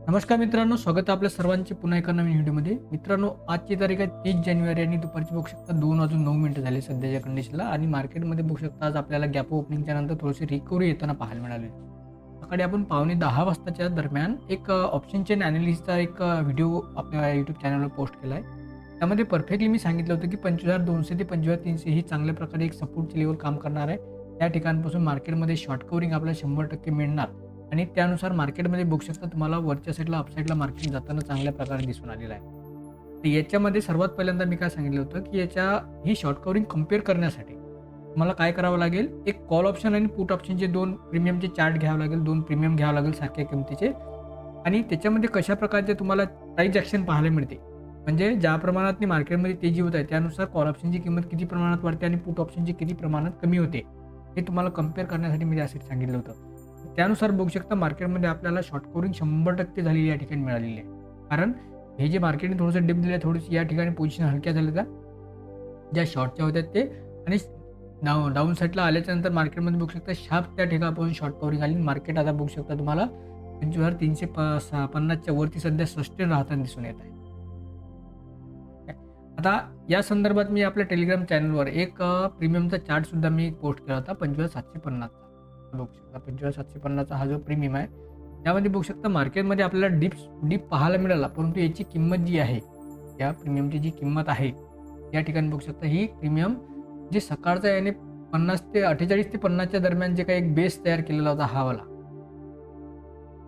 नमस्कार मित्रांनो, स्वागत आहे आपल्या सर्वांचे पुन्हा एका नवीन व्हिडिओमध्ये. मित्रांनो, आजची तारीख आहे 30 जानेवारी आणि दुपारची बघू शकता 2:09 झाले सध्याच्या कंडिशनला आणि मार्केटमध्ये बघू शकता आज आपल्याला गॅप ओपनिंगच्या नंतर थोडीशी रिकव्हरी येताना पाहायला मिळाली. सकाळी आपण पावणे 10 वाजताच्या दरम्यान एक ऑप्शन चेन ॲनालिसिसचा एक व्हिडिओ आपल्या यूट्यूब चॅनलवर पोस्ट केला आहे. त्यामध्ये परफेक्टली मी सांगितलं होतं की 25,200 ते 25,300 ही चांगल्या प्रकारे एक सपोर्टची लेवल काम करणार आहे. त्या ठिकाणापासून मार्केटमध्ये शॉर्ट कव्हरिंग आपल्याला 100% मिळणार. आणि त्यानुसार मार्केटमध्ये बघू शकता तुम्हाला वरच्या साईडला अपसाईडला मार्केट जाताना चांगल्या प्रकारे दिसून आलेलं आहे. तर याच्यामध्ये सर्वात पहिल्यांदा मी काय सांगितलं होतं, की ही शॉर्ट कव्हरिंग कंपेअर करण्यासाठी तुम्हाला काय करावं लागेल, एक कॉल ऑप्शन आणि पुट ऑप्शनचे 2 प्रीमियमचे चार्ट घ्यावे लागेल, 2 प्रीमियम घ्यावं लागेल सारख्या किमतीचे आणि त्याच्यामध्ये कशा प्रकारचे तुम्हाला प्राईस ॲक्शन पाहायला मिळते. म्हणजे ज्या प्रमाणात मार्केटमध्ये तेजी होत आहे, त्यानुसार कॉल ऑप्शनची किंमत किती प्रमाणात वाढते आणि पुट ऑप्शनची किती प्रमाणात कमी होते, हे तुम्हाला कंपेअर करण्यासाठी मी त्यासाठी सांगितलं होतं. त्यानुसार बघू शकता मार्केटमध्ये आपल्याला शॉर्ट कव्हरिंग 100% झालेली या ठिकाणी मिळालेली आहे. कारण हे जे मार्केटने थोडंसं डिप दिलं आहे, थोडीशी या ठिकाणी पोझिशन हलक्या झाल्या त्या, ज्या शॉर्टच्या होत्या ते आणि डाऊन साईडला आल्याच्यानंतर मार्केटमध्ये बघू शकता शार्प त्या ठिकाणापासून शॉर्ट कव्हरिंग आली. मार्केट आता बघू शकता तुम्हाला 25,350च्या वरती सध्या सस्टेन राहताना दिसून येत आहे. आता या संदर्भात मी आपल्या टेलिग्राम चॅनलवर एक प्रीमियमचा चार्टसुद्धा मी पोस्ट केला होता 25,750चा. बघू शकता 25,750चा हा जो प्रीमियम आहे, त्यामध्ये बघू शकता मार्केटमध्ये आपल्याला डीप पाहायला मिळाला, परंतु याची किंमत जी आहे, या प्रीमियमची जी किंमत आहे, या ठिकाणी बघू शकता ही प्रीमियम जे सकाळचा याने 48 ते 50च्या दरम्यान जे काही एक बेस तयार केलेला होता हा वाला,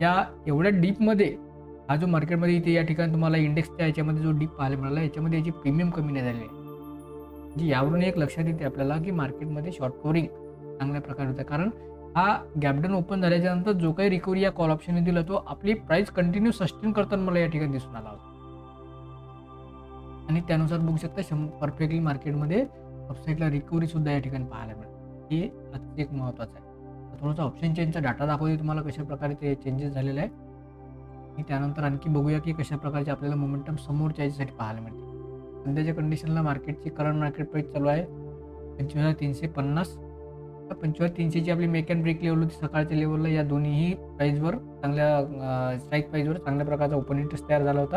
या एवढ्या डीपमध्ये हा जो मार्केटमध्ये इथे या ठिकाणी तुम्हाला इंडेक्सच्या याच्यामध्ये जो डीप पाहायला मिळाला, याच्यामध्ये याची प्रीमियम कमी नाही झाली आहे. म्हणजे यावरून एक लक्षात येते आपल्याला, की मार्केटमध्ये शॉर्ट कव्हरिंग चांगल्या प्रकारे होतं. कारण हा गॅपडाऊन ओपन झाल्याच्यानंतर जो काही रिकव्हरी या कॉल ऑप्शनने दिला, तो आपली प्राईस कंटिन्यू सस्टेन करताना मला या ठिकाणी दिसून आला होता. आणि त्यानुसार बघू शकता परफेक्टली मार्केटमध्ये अपसाईडला रिकव्हरी सुद्धा या ठिकाणी पाहायला मिळते. हे अतिशय एक महत्त्वाचं आहे. थोडासा ऑप्शन चेनचा डाटा दाखवते तुम्हाला कशाप्रकारे ते चेंजेस झालेले आहे. आणि त्यानंतर आणखी बघूया की कशा प्रकारचे आपल्याला मोमेंटम समोरच्या याच्यासाठी पाहायला मिळते. सध्याच्या कंडिशनला मार्केटची करंट मार्केट प्राईस चालू आहे 25,350. तर 25,300ची आपली मेक अँड ब्रेक लेवल होती सकाळच्या लेवलला. या दोन्हीही प्राईजवर चांगल्या स्ट्राईक प्राईजवर चांगल्या प्रकारचा ओपन इंटरेस्ट तयार झाला होता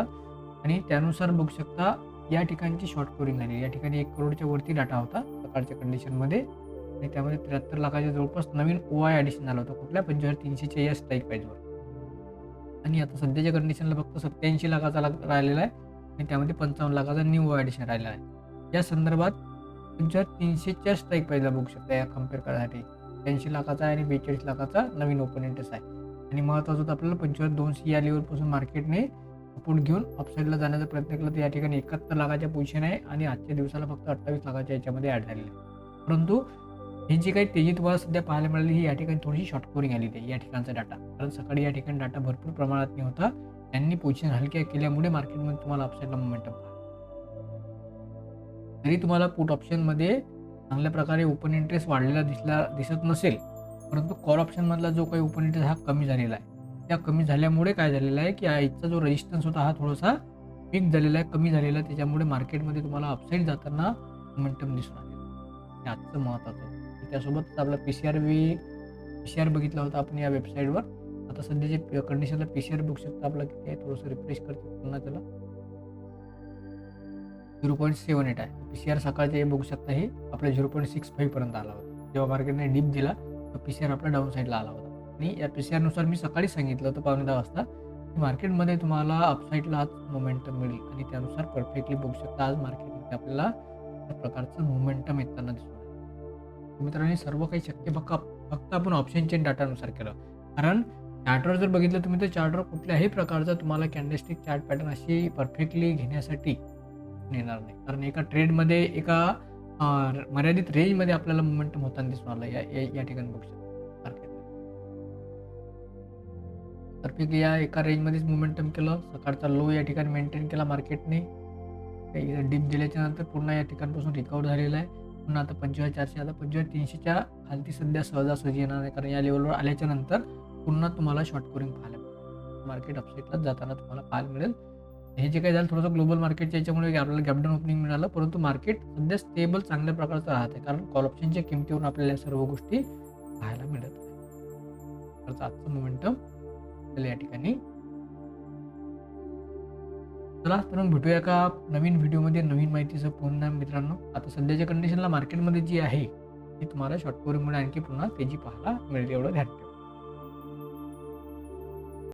आणि त्यानुसार बघू शकता या ठिकाणची शॉर्ट कव्हरिंग झाली. या ठिकाणी 1 करोडच्या वरती डाटा होता सकाळच्या कंडिशनमध्ये आणि त्यामध्ये 73 लाखाच्या जवळपास नवीन OI ॲडिशन झालं होतं. कुठल्या 25,300च्या या स्ट्राईक प्राईजवर. आणि आता सध्याच्या कंडिशनला फक्त 87 लाखाचा राहिलेला आहे आणि त्यामध्ये 55 लाखाचा न्यू ॲडिशन राहिलेला आहे. या संदर्भात 25,300च्या स्ट्राईक प्राईजला बघू शकता या कंपेअर करण्यासाठी 80 लाखाचा आहे आणि 42 लाखाचा नवीन ओपन इंटरेस्ट आहे. आणि महत्त्वाचं होतं आपल्याला 25,200 या लेवलपासून मार्केटने सपोर्ट घेऊन अपसाईडला जाण्याचा प्रयत्न केला. तर या ठिकाणी 71 लाखाच्या पोझिशन आहे आणि आजच्या दिवसाला फक्त 28 लाखाच्या याच्यामध्ये ॲड झालेली आहे. परंतु ही जी काही तेजी तुम्हाला सध्या पाहायला मिळाली, ही या ठिकाणी थोडीशी शॉर्ट कव्हरिंग आली आहे या ठिकाणचा डाटा. कारण सकाळी या ठिकाणी डाटा भरपूर प्रमाणात नाही होता. त्यांनी पोझिशन हलक्या केल्यामुळे मार्केटमध्ये तुम्हाला अपसाईडला मोमेंटम पाहिला. जरी तुम्हाला पुट ऑप्शनमध्ये चांगल्या प्रकारे ओपन इंटरेस्ट वाढलेला दिसत नसेल, परंतु कॉल ऑप्शनमधला जो काही ओपन इंटरेस्ट हा कमी झालेला आहे. त्या कमी झाल्यामुळे काय झालेलं आहे, की इथचा जो रेजिस्टन्स होता हा थोडासा वीक झालेला आहे, कमी झालेला आहे. त्याच्यामुळे मार्केटमध्ये तुम्हाला अपसाईड जाताना मोमेंटम दिसून आलेलं आहे. हे आजचं महत्त्वाचं होतं. त्यासोबतच आपला पी-सी-आर बघितला होता आपण या वेबसाईटवर. आता सध्याच्या कंडिशनला पी-सी-आर बघू शकता आपला किती आहे, थोडंसं रिफ्रेश करतो पुन्हा त्याला. 0.78 आहे. पी-सी-आर सकाळचे बघू शकता हे आपल्या 0.65 पर्यंत आला होता. जेव्हा मार्केटने डीप दिला तर पी-सी-आर आपला डाऊन साईडला आला होता. आणि या पी-सी-आरनुसार मी सकाळी सांगितलं होतं 9:15 वाजता, की मार्केटमध्ये तुम्हाला अपसाईडला आज मोमेंटम मिळेल आणि त्यानुसार परफेक्टली बघू शकता आज मार्केटमध्ये आपल्याला त्या प्रकारचं मोमेंटम येताना दिसून आलं. मित्रांनो, सर्व काही शक्य फक्त आपण ऑप्शन चेन डाटानुसार केलं. कारण चार्टवर जर बघितलं तुम्ही, तर चार्टवर कुठल्याही प्रकारचा तुम्हाला कॅन्डलस्टिक चार्ट पॅटर्न अशी परफेक्टली घेण्यासाठी येणार नाही. कारण एका ट्रेडमध्ये मर्यादित रेंजमध्ये आपल्याला मोमेंटम होताना दिसून आलं या ठिकाणी बघू शकतो मार्केटमध्ये. परफेक्टली या एका रेंजमध्येच मोमेंटम केलं. सकाळचा लो या ठिकाणी मेंटेन केला मार्केटने. डिप दिल्याच्या नंतर पुन्हा या ठिकाणापासून रिकवर झालेला आहे. पुन्हा आता 25,400, आता 25,300च्या खालती सध्या सहजासहजी येणार नाही. कारण या लेवलवर आल्याच्या नंतर पुन्हा तुम्हाला शॉर्ट कव्हरिंग पाहायला मिळेल. मार्केट अपसाईडलाच जाताना तुम्हाला पाहायला मिळेल. हे जे काही झालं थोडंसं ग्लोबल मार्केटच्या याच्यामुळे आपल्याला गॅपडाऊन ओपनिंग मिळालं, परंतु मार्केट सध्या स्टेबल चांगल्या प्रकारचं राहत आहे. कारण कॉल ऑप्शनच्या किमतीवरून आपल्याला या सर्व गोष्टी पाहायला मिळत आहेत. तर आजचं मोमेंटम आपल्याला या ठिकाणी चला तर मग भेटूया एका नवीन व्हिडिओमध्ये नवीन माहितीचं पुन्हा मित्रांनो. आता सध्याच्या कंडिशनला मार्केटमध्ये जी आहे ती तुम्हाला शॉर्ट कव्हरिंगमुळे आणखी पुन्हा तेजी पाहायला मिळेल एवढं ध्यान ठेवा.